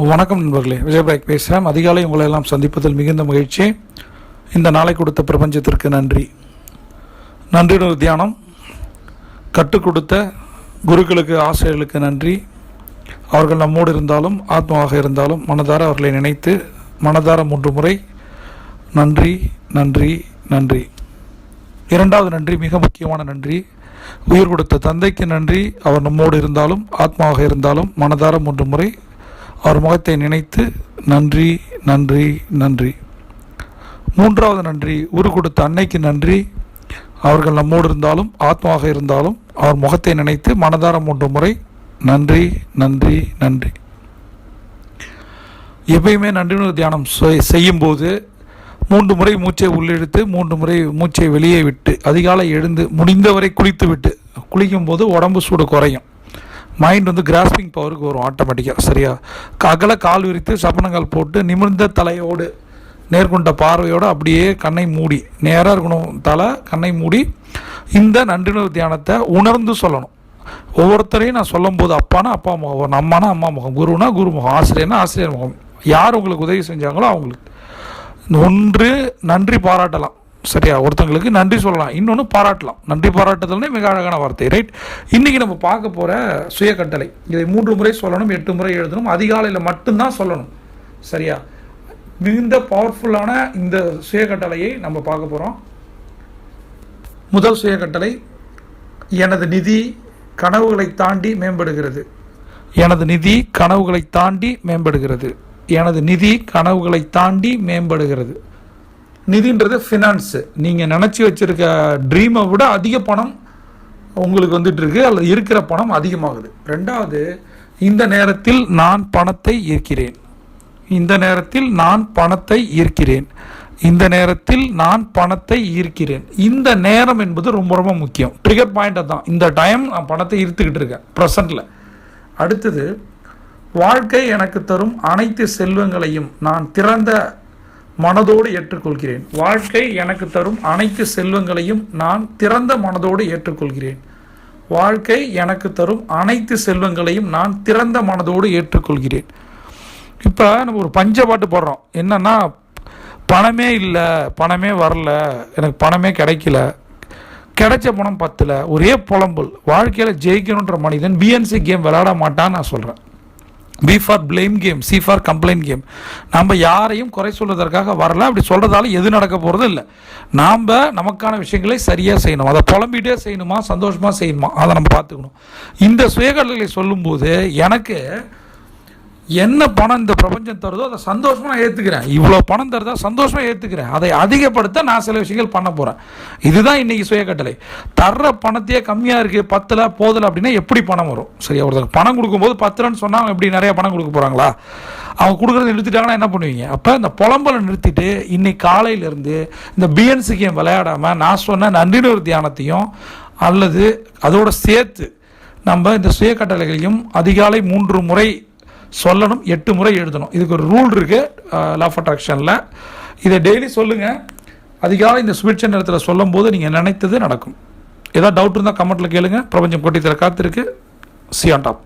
வணக்கம் நண்பர்களே, விஜயபாய்க் பேசுகிறேன். அதிகாலை உங்களை எல்லாம் சந்திப்பதில் மிகுந்த மகிழ்ச்சி. இந்த நாளை கொடுத்த பிரபஞ்சத்திற்கு நன்றி. நன்றியுடன் தியானம் கற்றுக் கொடுத்த குருக்களுக்கு, ஆசிரியர்களுக்கு நன்றி. அவர்கள் நம்மோடு இருந்தாலும் ஆத்மாவாக இருந்தாலும் மனதார அவர்களை நினைத்து மனதார 3 முறை நன்றி நன்றி நன்றி. இரண்டாவது நன்றி, மிக முக்கியமான நன்றி, உயிர் கொடுத்த தந்தைக்கு நன்றி. அவர் நம்மோடு இருந்தாலும் ஆத்மாவாக இருந்தாலும் மனதார 3 முறை அவர் முகத்தை நினைத்து நன்றி நன்றி நன்றி. மூன்றாவது நன்றி, உயிர் கொடுத்த அன்னைக்கு நன்றி. அவர்கள் நம்மோடு இருந்தாலும் ஆத்மாவாக இருந்தாலும் அவர் முகத்தை நினைத்து மனதார 3 முறை நன்றி நன்றி நன்றி. எப்பயுமே நன்றி தியானம் செய்யும்போது 3 முறை மூச்சை உள்ளிழுத்து 3 முறை மூச்சை வெளியே விட்டு அதிகாலை எழுந்து முடிந்தவரை குளித்து விட்டு, குளிக்கும்போது உடம்பு சூடு குறையும், மைண்ட் கிராஸ்பிங் பவருக்கு வரும் ஆட்டோமேட்டிக்காக. சரியா? அகல கால் விரித்து சப்பனங்கள் போட்டு நிமிர்ந்த தலையோடு நேர்கொண்ட பார்வையோடு அப்படியே கண்ணை மூடி, நேராக இருக்கணும் தலை, கண்ணை மூடி இந்த நன்றியுணர்வு தியானத்தை உணர்ந்து சொல்லணும். ஒவ்வொருத்தரையும் நான் சொல்லும் போது அப்பானா அப்பா முகம், அம்மானா அம்மா முகம், குருனா குரு முகம், ஆசிரியர்னா ஆசிரியர் முகம், யார் உங்களுக்கு உதவி செஞ்சாங்களோ அவங்களுக்கு ஒன்று நன்றி பாராட்டலாம். சரியா? ஒருத்தங்களுக்கு நன்றி சொல்லலாம், இன்னொன்று பாராட்டலாம். நன்றி பாராட்டுதல்னே மிக அழகான வார்த்தை, ரைட்? இன்றைக்கி நம்ம பார்க்க போகிற சுய கட்டளை, இதை 3 முறை சொல்லணும், 8 முறை எழுதணும், அதிகாலையில் மட்டும்தான் சொல்லணும். சரியா? மிகுந்த பவர்ஃபுல்லான இந்த சுய கட்டளையை நம்ம பார்க்க போகிறோம். முதல் சுய கட்டளை, எனது நிதி கனவுகளை தாண்டி மேம்படுகிறது. எனது நிதி கனவுகளை தாண்டி மேம்படுகிறது. எனது நிதி கனவுகளை தாண்டி மேம்படுகிறது. நிதின்றது ஃபினான்ஸு. நீங்கள் நினச்சி வச்சுருக்க ட்ரீமை விட அதிக பணம் உங்களுக்கு வந்துட்டு இருக்கு, அல்லது இருக்கிற பணம் அதிகமாகுது. ரெண்டாவது, இந்த நேரத்தில் நான் பணத்தை ஈர்க்கிறேன். இந்த நேரத்தில் நான் பணத்தை ஈர்க்கிறேன். இந்த நேரத்தில் நான் பணத்தை ஈர்க்கிறேன். இந்த நேரம் என்பது ரொம்ப ரொம்ப முக்கியம். ட்ரிகர் பாயிண்ட் தான். இந்த டைம் நான் பணத்தை ஈர்த்துக்கிட்டு இருக்கேன் ப்ரெசண்டில். அடுத்தது, வாழ்க்கை எனக்கு தரும் அனைத்து செல்வங்களையும் நான் திறந்த மனதோடு ஏற்றுக்கொள்கிறேன். வாழ்க்கை எனக்கு தரும் அனைத்து செல்வங்களையும் நான் திறந்த மனதோடு ஏற்றுக்கொள்கிறேன். வாழ்க்கை எனக்கு தரும் அனைத்து செல்வங்களையும் நான் திறந்த மனதோடு ஏற்றுக்கொள்கிறேன். இப்போ நம்ம ஒரு பஞ்ச பாட்டு போடுறோம், என்னன்னா பணமே இல்லை, பணமே வரல, எனக்கு பணமே கிடைக்கல, கிடைச்ச பணம் பத்தல, ஒரே புலம்பல். வாழ்க்கையில் ஜெயிக்கணுன்ற மனிதன் பிஎன்சி கேம் விளையாட மாட்டான்னு நான் சொல்கிறேன். B for blame game, C for complaint game. நம்ம யாரையும் குறை சொல்வதற்காக வரல, அப்படி சொல்கிறதால எது நடக்க போகிறது இல்லை. நாம் நமக்கான விஷயங்களை சரியாக செய்யணும். அதை புலம்பிகிட்டே செய்யணுமா, சந்தோஷமாக செய்யணுமா, அதை நம்ம பார்த்துக்கணும். இந்த சுயகல்களை சொல்லும்போது எனக்கு என்ன பணம் இந்த பிரபஞ்சம் தருதோ அதை சந்தோஷமாக நான் ஏற்றுக்கிறேன். இவ்வளோ பணம் தருதா சந்தோஷமாக ஏற்றுக்கிறேன். அதை அதிகப்படுத்த நான் சில விஷயங்கள் பண்ண போகிறேன். இதுதான் இன்றைக்கி சுயக்கட்டளை. தர்ற பணத்தையே கம்மியாக இருக்குது, பத்தலை போதலை அப்படின்னா எப்படி பணம் வரும்? சரியா? ஒருத்தருக்கு பணம் கொடுக்கும்போது 10 சொன்னால் அவங்க எப்படி நிறையா பணம் கொடுக்க போகிறாங்களா? அவங்க கொடுக்குறத நிறுத்திட்டாங்கன்னா என்ன பண்ணுவீங்க? அப்போ இந்த புலம்பலை நிறுத்திட்டு இன்னைக்கு காலையிலேருந்து இந்த பிஎன்சி கேம் விளையாடாமல் நான் சொன்ன நன்றியுணர்வு தியானத்தையும் அல்லது அதோட சேர்த்து நம்ம இந்த சுயக்கட்டளைகளையும் அதிகாலை 3 முறை சொல்லணும், 8 முறை எழுதணும். இதுக்கு ஒரு ரூல் இருக்குது லா ஆஃப் அட்ராக்ஷனில். இதை டெய்லி சொல்லுங்கள். அதிகாலை இந்த சுபிட்ச நேரத்தில் சொல்லும் போது நீங்கள் நினைத்தது நடக்கும். ஏதாவது டவுட் இருந்தால் கமெண்ட்டில் கேளுங்க. பிரபஞ்சம் கொட்டி தர காத்திருக்கு. C on top.